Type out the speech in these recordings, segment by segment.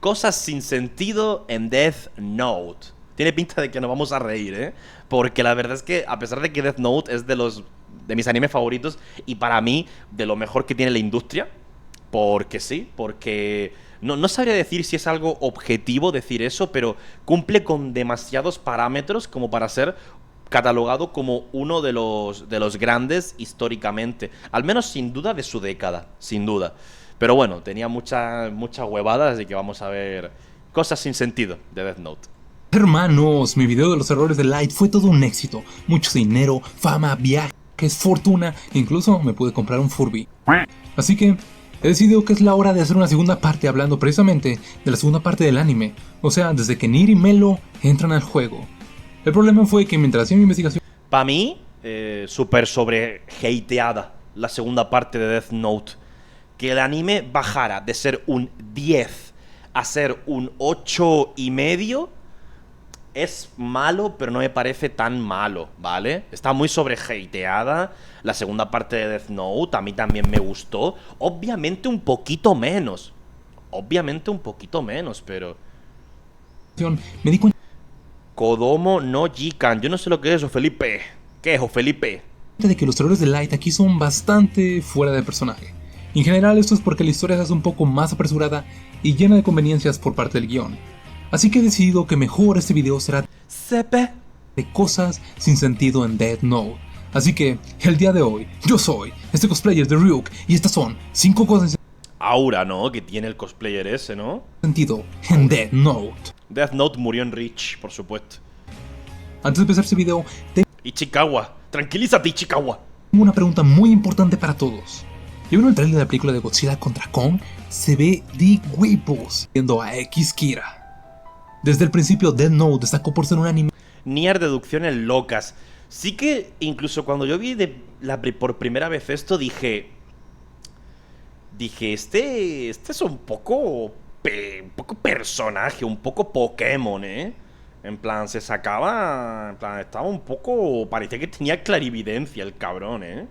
Cosas sin sentido en Death Note. Tiene pinta de que nos vamos a reír, ¿eh? Porque la verdad es que, a pesar de que Death Note es de mis animes favoritos y para mí de lo mejor que tiene la industria, porque sí, porque no sabría decir si es algo objetivo decir eso, pero cumple con demasiados parámetros como para ser catalogado como uno de los grandes históricamente. Al menos sin duda de su década, sin duda. Pero bueno, tenía mucha huevada, así que vamos a ver cosas sin sentido de Death Note. Hermanos, mi video de los errores de Light fue todo un éxito. Mucho dinero, fama, viajes, fortuna, incluso me pude comprar un Furby. Así que he decidido que es la hora de hacer una segunda parte hablando precisamente de la segunda parte del anime. O sea, desde que Nier y Melo entran al juego. El problema fue que mientras hacía mi investigación... Para mí, súper sobre hateada la segunda parte de Death Note. Que el anime bajara de ser un 10 a ser un 8,5 es malo, pero no me parece tan malo, ¿vale? Está muy sobre hateada la segunda parte de Death Note, a mí también me gustó. Obviamente un poquito menos. Obviamente un poquito menos, pero... me di cuenta Kodomo no Jikan. Yo no sé lo que es eso, Felipe. ¿Qué es eso, Felipe? de que los errores de Light aquí son bastante fuera de personaje. En general esto es porque la historia se hace un poco más apresurada y llena de conveniencias por parte del guión. Así que he decidido que mejor este video será Sepe. de cosas sin sentido en Death Note. Así que, el día de hoy, yo soy este cosplayer de Ryuk y estas son 5 cosas sin Aura, ¿no? Que tiene el cosplayer ese, ¿no? sentido en Death Note. Death Note murió en Reach, por supuesto. Antes de empezar este video, Ichikawa. Tranquilízate, Ichikawa. tengo una pregunta muy importante para todos. ¿Ya vieron el trailer de la película de Godzilla contra Kong? Se ve de huevos viendo a X Kira. Desde el principio, Death Note destacó por ser un anime Nier deducciones locas. Sí que incluso cuando yo vi por primera vez esto dije... este es un poco personaje, un poco Pokémon, ¿eh? En plan, se sacaba... En plan, estaba un poco... Parecía que tenía clarividencia el cabrón, ¿eh?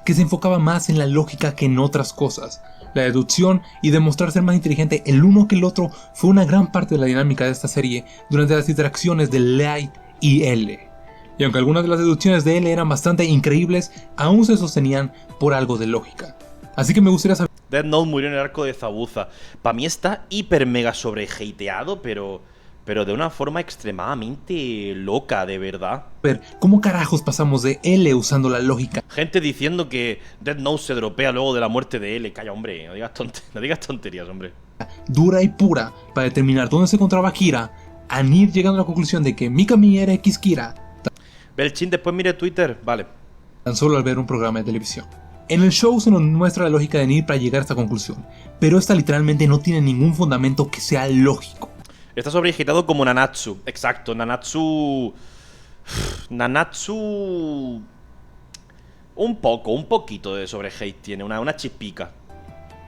que se enfocaba más en la lógica que en otras cosas. La deducción y demostrar ser más inteligente el uno que el otro fue una gran parte de la dinámica de esta serie durante las interacciones de Light y L. Y aunque algunas de las deducciones de L eran bastante increíbles, aún se sostenían por algo de lógica. Así que me gustaría saber Death Note murió en el arco de Zabuza. Para mí está hiper mega sobre hateado, pero de una forma extremadamente loca, de verdad. cómo carajos pasamos de L usando la lógica Gente diciendo que Death Note se dropea luego de la muerte de L. Calla, hombre, no digas tonterías, hombre. dura y pura para determinar dónde se encontraba Kira, a Nier llegando a la conclusión de que Mikami era X Kira, Belchin, después mire Twitter. Vale. tan solo al ver un programa de televisión. En el show se nos muestra la lógica de Nier para llegar a esta conclusión, pero esta literalmente no tiene ningún fundamento que sea lógico. Está sobreagitado como Nanatsu. Exacto, Nanatsu... Un poquito de sobre hate tiene, una chispica.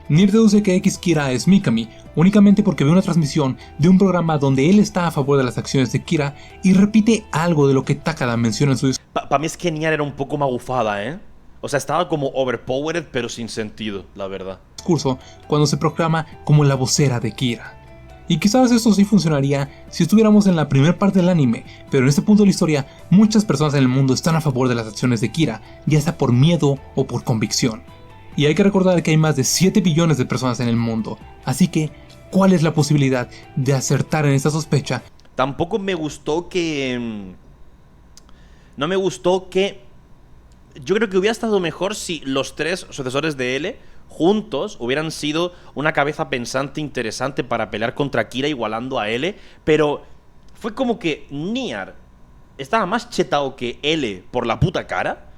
Nier deduce que X Kira es Mikami únicamente porque ve una transmisión de un programa donde él está a favor de las acciones de Kira y repite algo de lo que Takada menciona en su Para mí es que Nier era un poco magufada, ¿eh? O sea, estaba como overpowered, pero sin sentido, la verdad. discurso cuando se proclama como la vocera de Kira. Y quizás esto sí funcionaría si estuviéramos en la primera parte del anime, pero en este punto de la historia muchas personas en el mundo están a favor de las acciones de Kira, ya sea por miedo o por convicción. Y hay que recordar que hay más de 7 billones de personas en el mundo, así que, ¿cuál es la posibilidad de acertar en esta sospecha? Tampoco me gustó que... No me gustó que... Yo creo que hubiera estado mejor si los 3 sucesores de L juntos hubieran sido una cabeza pensante interesante para pelear contra Kira igualando a L, pero fue como que Nier estaba más chetado que L por la puta cara,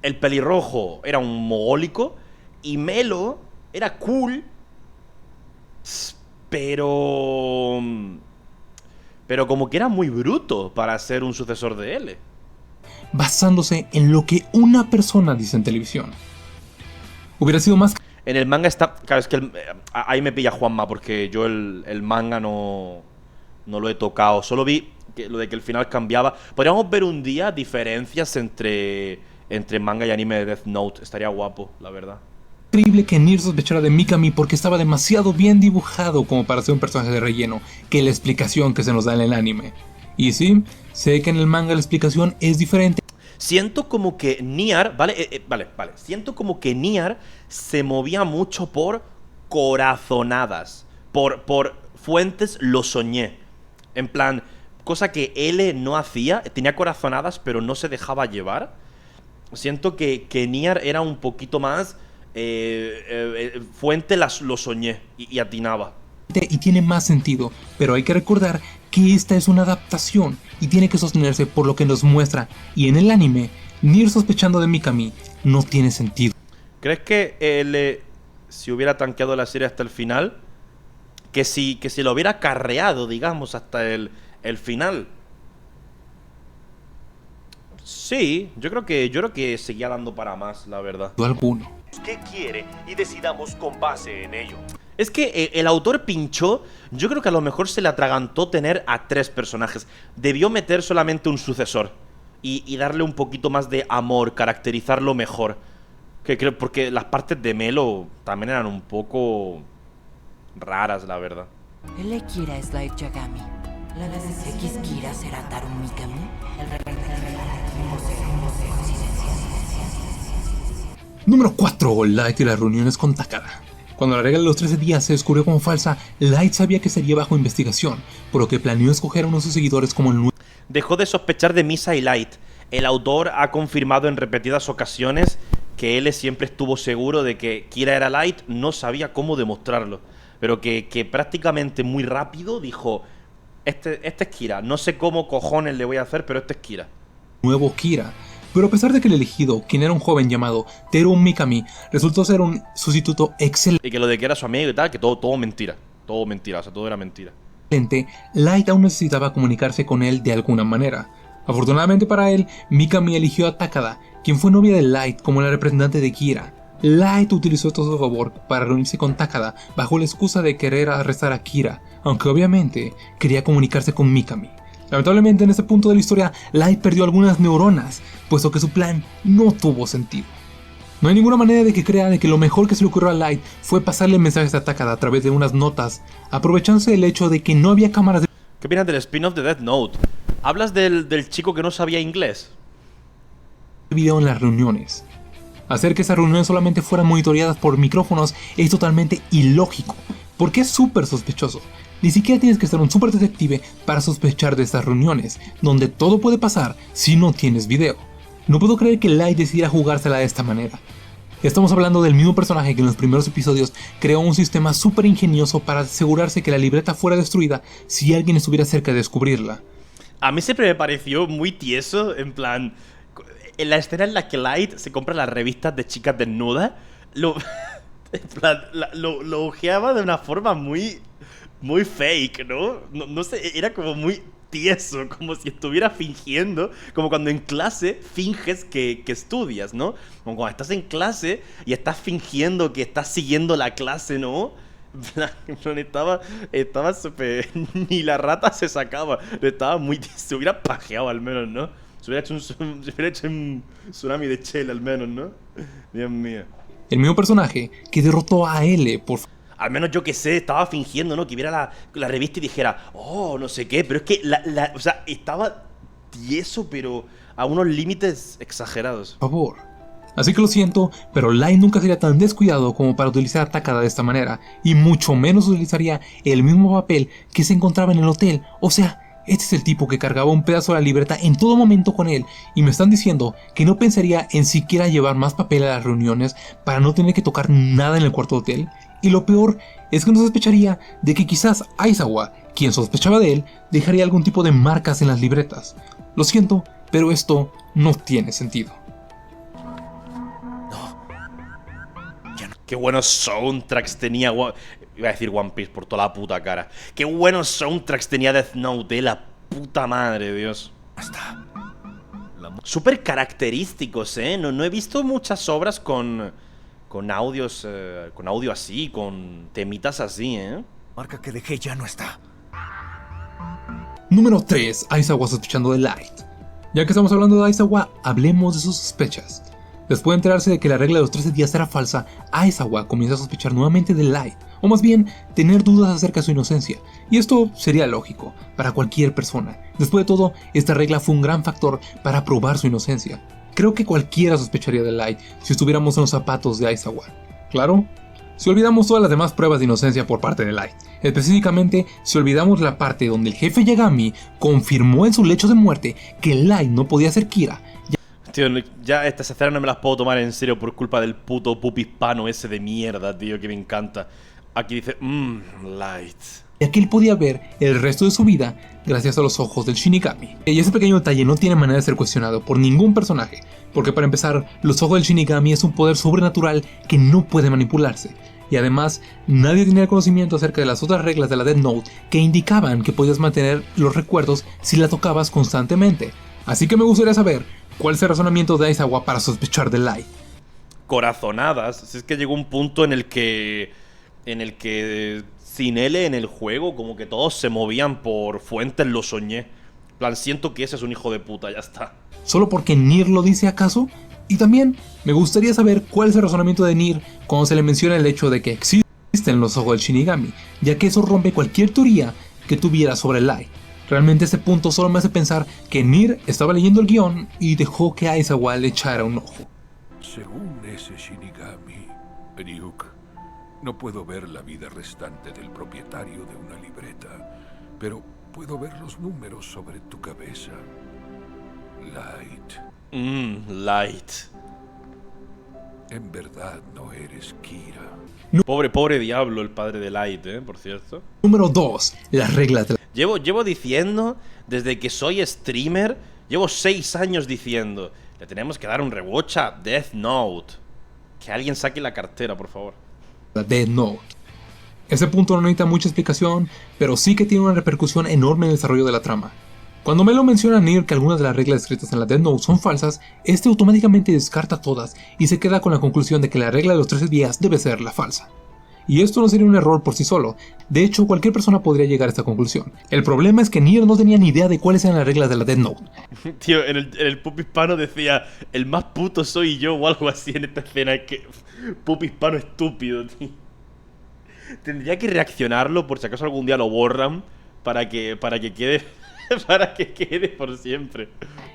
el pelirrojo era un mogólico y Melo era cool, pero como que era muy bruto para ser un sucesor de L. Basándose en lo que una persona dice en televisión. Hubiera sido más... En el manga está... Claro, es que ahí me pilla Juanma, porque yo el manga no lo he tocado. Solo vi lo de que el final cambiaba. Podríamos ver un día diferencias entre manga y anime de Death Note. Estaría guapo, la verdad. Increíble que Nier sospechara de Mikami porque estaba demasiado bien dibujado como para ser un personaje de relleno que la explicación que se nos da en el anime. Y sí, sé que en el manga la explicación es diferente. Siento como que Nier, vale. Siento como que Nier se movía mucho por corazonadas. Por fuentes lo soñé. En plan, cosa que L no hacía, tenía corazonadas pero no se dejaba llevar. Siento que Nier era un poquito más fuente lo soñé y atinaba. Y tiene más sentido, pero hay que recordar que esta es una adaptación y tiene que sostenerse por lo que nos muestra, y en el anime, Nier sospechando de Mikami no tiene sentido. ¿Crees que si hubiera tanqueado la serie hasta el final, que si lo hubiera carreado, digamos, hasta el final? Sí, yo creo que seguía dando para más, la verdad. Alguno. ¿Qué quiere? Y decidamos con base en ello. Es que el autor pinchó, yo creo que a lo mejor se le atragantó tener a 3 personajes. Debió meter solamente un sucesor y darle un poquito más de amor, caracterizarlo mejor. Que creo, porque las partes de Melo también eran un poco raras, la verdad. El Kira es Light Yagami. La X Kira será Tarun Mikami. Número 4. Light y las reuniones con Takada. Cuando la regla de los 13 días se descubrió como falsa, Light sabía que sería bajo investigación, por lo que planeó escoger a uno de sus seguidores como el nuevo. Dejó de sospechar de Misa y Light. El autor ha confirmado en repetidas ocasiones que él siempre estuvo seguro de que Kira era Light, no sabía cómo demostrarlo. Pero que prácticamente muy rápido dijo, este es Kira, no sé cómo cojones le voy a hacer, pero este es Kira. Nuevo Kira. Pero a pesar de que el elegido, quien era un joven llamado Teru Mikami, resultó ser un sustituto excelente, Y que lo de que era su amigo y tal, que todo mentira. Todo mentira, o sea, todo era mentira. Light aún necesitaba comunicarse con él de alguna manera. Afortunadamente para él, Mikami eligió a Takada, quien fue novia de Light como la representante de Kira. Light utilizó esto a su favor para reunirse con Takada bajo la excusa de querer arrestar a Kira, aunque obviamente quería comunicarse con Mikami. Lamentablemente en este punto de la historia, Light perdió algunas neuronas, puesto que su plan no tuvo sentido. No hay ninguna manera de que crea de que lo mejor que se le ocurrió a Light fue pasarle mensajes a Takada a través de unas notas, aprovechándose del hecho de que no había cámaras de ¿Qué opinas del spin-off de Death Note? ¿Hablas del chico que no sabía inglés? video en las reuniones. Hacer que esas reuniones solamente fueran monitoreadas por micrófonos es totalmente ilógico, porque es súper sospechoso. Ni siquiera tienes que ser un super detective para sospechar de estas reuniones, donde todo puede pasar si no tienes video. No puedo creer que Light decidiera jugársela de esta manera. Estamos hablando del mismo personaje que en los primeros episodios creó un sistema súper ingenioso para asegurarse que la libreta fuera destruida si alguien estuviera cerca de descubrirla. A mí siempre me pareció muy tieso, en plan... En la escena en la que Light se compra las revistas de chicas desnudas, en plan, lo ojeaba de una forma muy fake, ¿no? No sé, era como muy tieso, como si estuviera fingiendo, como cuando en clase finges que estudias, ¿no? Como cuando estás en clase y estás fingiendo que estás siguiendo la clase, ¿no? En plan, estaba súper... Ni la rata se sacaba, estaba muy... Se hubiera pajeado al menos, ¿no? Se hubiera hecho un tsunami de chela al menos, ¿no? Dios mío. El mismo personaje que derrotó a L por... Al menos yo que sé, estaba fingiendo, ¿no? Que viera la revista y dijera, oh, no sé qué, pero es que o sea, estaba tieso, pero a unos límites exagerados. Por favor. Así que lo siento, pero Light nunca sería tan descuidado como para utilizar a Takada de esta manera, y mucho menos utilizaría el mismo papel que se encontraba en el hotel. O sea, este es el tipo que cargaba un pedazo de la libreta en todo momento con él, y me están diciendo que no pensaría en siquiera llevar más papel a las reuniones para no tener que tocar nada en el cuarto de hotel. Y lo peor es que no sospecharía de que quizás Aizawa, quien sospechaba de él, dejaría algún tipo de marcas en las libretas. Lo siento, pero esto no tiene sentido. Qué buenos soundtracks tenía... Iba a decir One Piece por toda la puta cara. Qué buenos soundtracks tenía Death Note, la puta madre, Dios. Súper característicos, ¿eh? No he visto muchas obras con audios, con audio así, con temitas así, ¿eh? Marca que dejé ya no está. Número 3. Aizawa sospechando de Light. Ya que estamos hablando de Aizawa, hablemos de sus sospechas. Después de enterarse de que la regla de los 13 días era falsa, Aizawa comienza a sospechar nuevamente de Light, o más bien, tener dudas acerca de su inocencia, y esto sería lógico para cualquier persona. Después de todo, esta regla fue un gran factor para probar su inocencia. Creo que cualquiera sospecharía de Light si estuviéramos en los zapatos de Aizawa. ¿Claro? Si olvidamos todas las demás pruebas de inocencia por parte de Light, específicamente si olvidamos la parte donde el jefe Yagami confirmó en su lecho de muerte que Light no podía ser Kira. Tío, ya estas escenas no me las puedo tomar en serio por culpa del puto pupi hispano ese de mierda, tío, que me encanta. Aquí dice, Light. Ya que él podía ver el resto de su vida gracias a los ojos del Shinigami. Y ese pequeño detalle no tiene manera de ser cuestionado por ningún personaje, porque para empezar, los ojos del Shinigami es un poder sobrenatural que no puede manipularse. Y además, nadie tenía conocimiento acerca de las otras reglas de la Death Note que indicaban que podías mantener los recuerdos si la tocabas constantemente. Así que me gustaría saber cuál es el razonamiento de Aizawa para sospechar de Light. Corazonadas. Si es que llegó un punto en el que sin L en el juego, como que todos se movían por fuentes, lo soñé. En plan, siento que ese es un hijo de puta, ya está. ¿Solo porque Nier lo dice acaso? Y también me gustaría saber cuál es el razonamiento de Nier cuando se le menciona el hecho de que existen los ojos del Shinigami, ya que eso rompe cualquier teoría que tuviera sobre Light. Realmente ese punto solo me hace pensar que Nier estaba leyendo el guión y dejó que Aizawa le echara un ojo. Según ese Shinigami, Ryuk, no puedo ver la vida restante del propietario de una libreta, pero puedo ver los números sobre tu cabeza. Light. Light. En verdad no eres Kira. Pobre diablo el padre de Light, por cierto. Número 2. Las reglas de la... Llevo diciendo, desde que soy streamer, llevo 6 años diciendo, le tenemos que dar un rewatch a Death Note. Que alguien saque la cartera, por favor. Death Note. Ese punto no necesita mucha explicación, pero sí que tiene una repercusión enorme en el desarrollo de la trama. Cuando Melo menciona a Nier que algunas de las reglas escritas en la Death Note son falsas, este automáticamente descarta todas y se queda con la conclusión de que la regla de los 13 días debe ser la falsa. Y esto no sería un error por sí solo, de hecho cualquier persona podría llegar a esta conclusión. El problema es que Nier no tenía ni idea de cuáles eran las reglas de la Death Note. Tío, en el pup hispano decía, el más puto soy yo o algo así en esta escena, es que pup hispano estúpido, tío. Tendría que reaccionarlo por si acaso algún día lo borran para que quede para que quede por siempre.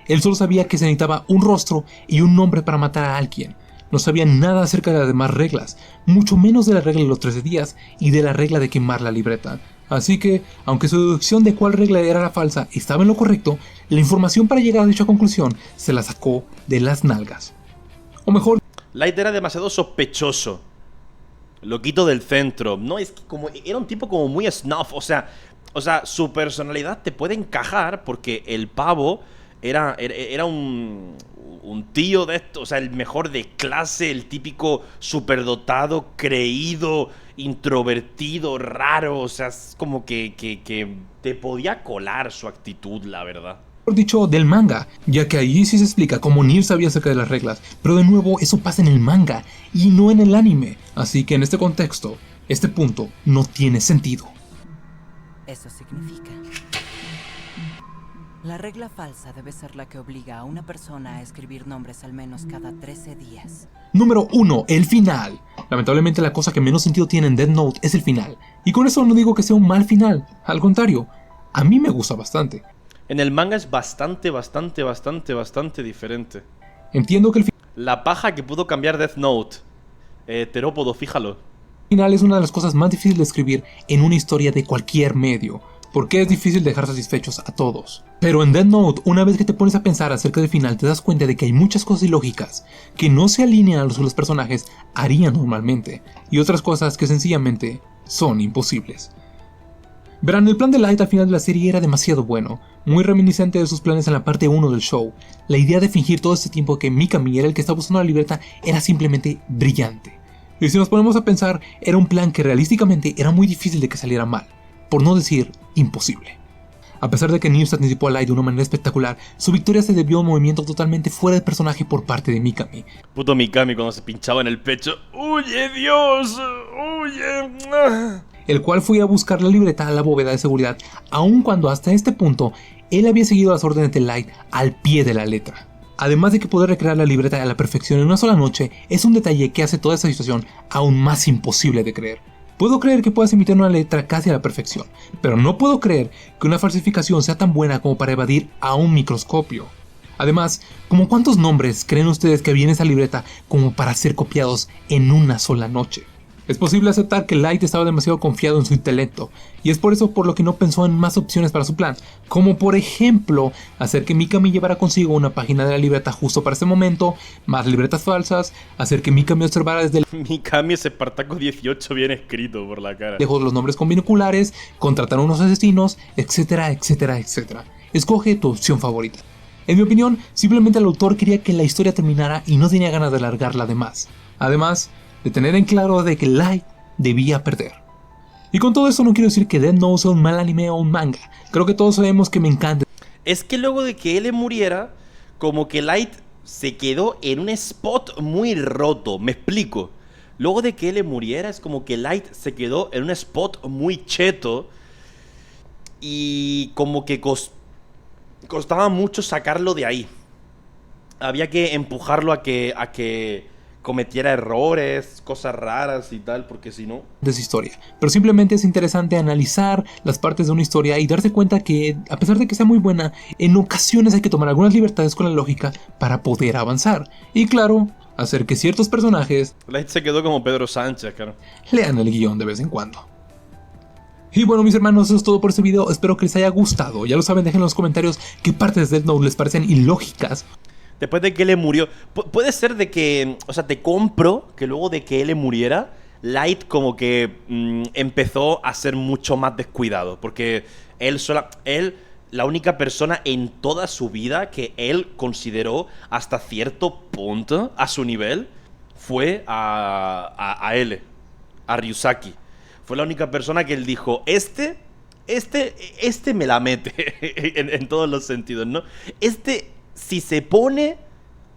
Él solo sabía que se necesitaba un rostro y un nombre para matar a alguien. No sabía nada acerca de las demás reglas, mucho menos de la regla de los 13 días y de la regla de quemar la libreta. Así que, aunque su deducción de cuál regla era la falsa estaba en lo correcto, la información para llegar a dicha conclusión se la sacó de las nalgas. O mejor... Light era demasiado sospechoso. Loquito del centro. No, es que como era un tipo como muy snuff, o sea, su personalidad te puede encajar porque el pavo era un tío de esto, o sea, el mejor de clase, el típico superdotado, creído, introvertido, raro, o sea, es como que te podía colar su actitud, la verdad. Dicho del manga, ya que allí sí se explica cómo Nier sabía acerca de las reglas, pero de nuevo eso pasa en el manga y no en el anime, así que en este contexto, este punto no tiene sentido. Eso significa... La regla falsa debe ser la que obliga a una persona a escribir nombres al menos cada 13 días. Número 1. El final. Lamentablemente la cosa que menos sentido tiene en Death Note es el final. Y con eso no digo que sea un mal final. Al contrario, a mí me gusta bastante. En el manga es bastante diferente. Entiendo que el La paja que pudo cambiar Death Note. Terópodo, fíjalo. final es una de las cosas más difíciles de escribir en una historia de cualquier medio. Porque es difícil dejar satisfechos a todos. Pero en Death Note, una vez que te pones a pensar acerca del final, te das cuenta de que hay muchas cosas ilógicas que no se alinean a lo que los personajes harían normalmente, y otras cosas que sencillamente son imposibles. Verán, el plan de Light al final de la serie era demasiado bueno, muy reminiscente de sus planes en la parte 1 del show. La idea de fingir todo este tiempo que Mikami era el que estaba usando la libreta era simplemente brillante. Y si nos ponemos a pensar, era un plan que realísticamente era muy difícil de que saliera mal, por no decir imposible. A pesar de que Nier se anticipó a Light de una manera espectacular, su victoria se debió a un movimiento totalmente fuera de personaje por parte de Mikami. Puto Mikami cuando se pinchaba en el pecho. ¡Huye, Dios! ¡Huye! El cual fue a buscar la libreta a la bóveda de seguridad, aun cuando hasta este punto él había seguido las órdenes de Light al pie de la letra. Y si nos ponemos a pensar, era un plan que realísticamente era muy difícil de que saliera mal, por no decir imposible. A pesar de que Nier se anticipó a Light de una manera espectacular, su victoria se debió a un movimiento totalmente fuera de personaje por parte de Mikami. El cual fue a buscar la libreta a la bóveda de seguridad, aun cuando hasta este punto él había seguido las órdenes de Light al pie de la letra. Además de que poder recrear la libreta a la perfección en una sola noche es un detalle que hace toda esta situación aún más imposible de creer. Puedo creer que puedas imitar una letra casi a la perfección, pero no puedo creer que una falsificación sea tan buena como para evadir a un microscopio. Además, ¿como cuántos nombres creen ustedes que había en esa libreta como para ser copiados en una sola noche? Es posible aceptar que Light estaba demasiado confiado en su intelecto, y es por eso por lo que no pensó en más opciones para su plan, como por ejemplo, hacer que Mikami llevara consigo una página de la libreta justo para ese momento, más libretas falsas, hacer que Mikami observara desde Mikami es Espartaco 18 bien escrito por la cara. lejos los nombres con binoculares, contratar a unos asesinos, etcétera, etcétera, etcétera. Escoge tu opción favorita. En mi opinión, simplemente el autor quería que la historia terminara y no tenía ganas de alargarla de más. Además, de tener en claro de que Light debía perder. Y con todo esto no quiero decir que Death Note sea un mal anime o un manga. Creo que todos sabemos que me encanta. Es que luego de que él muriera, como que Light se quedó en un spot muy roto. Me explico. Luego de que él muriera, es como que Light se quedó en un spot muy cheto. Y como que costaba mucho sacarlo de ahí. Había que empujarlo a que cometiera errores, cosas raras y tal, porque si no... de esa historia, pero simplemente es interesante analizar las partes de una historia y darse cuenta que, a pesar de que sea muy buena, en ocasiones hay que tomar algunas libertades con la lógica para poder avanzar. Y claro, hacer que ciertos personajes Light se quedó como Pedro Sánchez, claro. lean el guión de vez en cuando. Y bueno, mis hermanos, eso es todo por este video. Espero que les haya gustado. Ya lo saben, dejen en los comentarios qué partes de Death Note les parecen ilógicas. Después de que él murió, puede ser de que, o sea, te compro que luego de que él muriera, Light como que empezó a ser mucho más descuidado, porque él, la única persona en toda su vida que él consideró hasta cierto punto, a su nivel, fue a él, a Ryusaki. Fue la única persona que él dijo, este me la mete, en todos los sentidos, ¿no? Si se pone,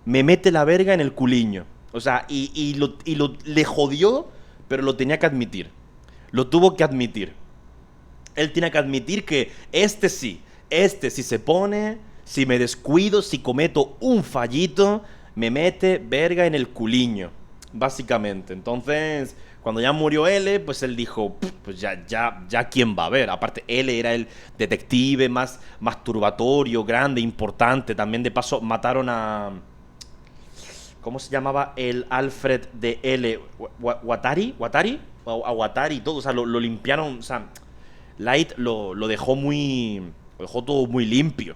me mete la verga en el culiño. O sea, le jodió, pero lo tenía que admitir. Lo tuvo que admitir. Él tiene que admitir que si se pone, si me descuido, si cometo un fallito, me mete verga en el culiño. Básicamente. Entonces, cuando ya murió L, pues él dijo, pues ya quién va a ver. Aparte, L era el detective más masturbatorio, grande, importante. También de paso mataron a... ¿Cómo se llamaba el Alfred de L? ¿Watari? A Watari y todo. O sea, lo limpiaron. O sea, Light lo dejó todo muy limpio.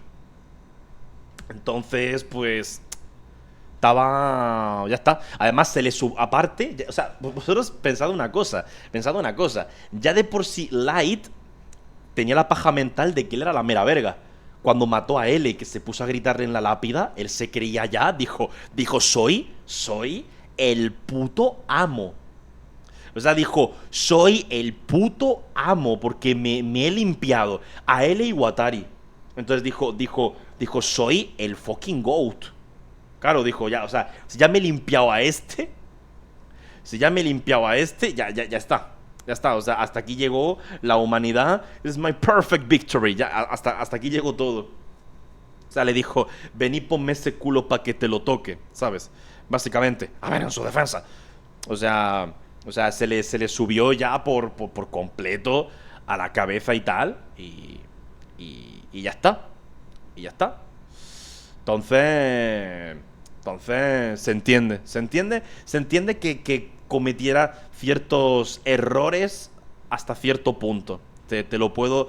Entonces, pues... ya está. Además se le aparte, o sea, vosotros pensad una cosa, ya de por sí Light tenía la paja mental de que él era la mera verga. Cuando mató a L, que se puso a gritarle en la lápida, él se creía ya, dijo, soy el puto amo. O sea, dijo, soy el puto amo porque me he limpiado a L y Watari. Entonces dijo, soy el fucking GOAT. Claro, dijo, ya, o sea, si ya me he limpiado a este, ya está. Ya está, o sea, hasta aquí llegó la humanidad. This is my perfect victory. Ya, hasta aquí llegó todo. O sea, le dijo, vení, ponme ese culo pa' que te lo toque, ¿sabes? Básicamente, a ver, en su defensa. O sea, se le subió ya por completo a la cabeza y tal. Y ya está. Y ya está. Entonces, se entiende que cometiera ciertos errores hasta cierto punto. Te lo puedo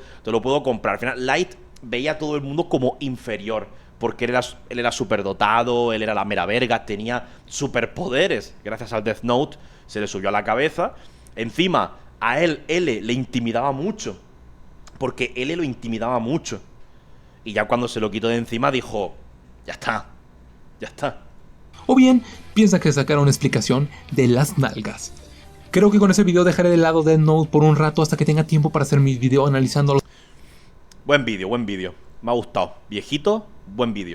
comprar. Al final, Light veía a todo el mundo como inferior, porque él era superdotado, él era la mera verga, tenía superpoderes. Gracias al Death Note se le subió a la cabeza. Encima, a él le intimidaba mucho, porque él lo intimidaba mucho. Y ya cuando se lo quitó de encima dijo, ya está. O bien, piensa que sacaron una explicación de las nalgas. Creo que con ese video dejaré de lado Death Note por un rato hasta que tenga tiempo para hacer mi video analizando los... Buen vídeo. Me ha gustado. Viejito, buen vídeo.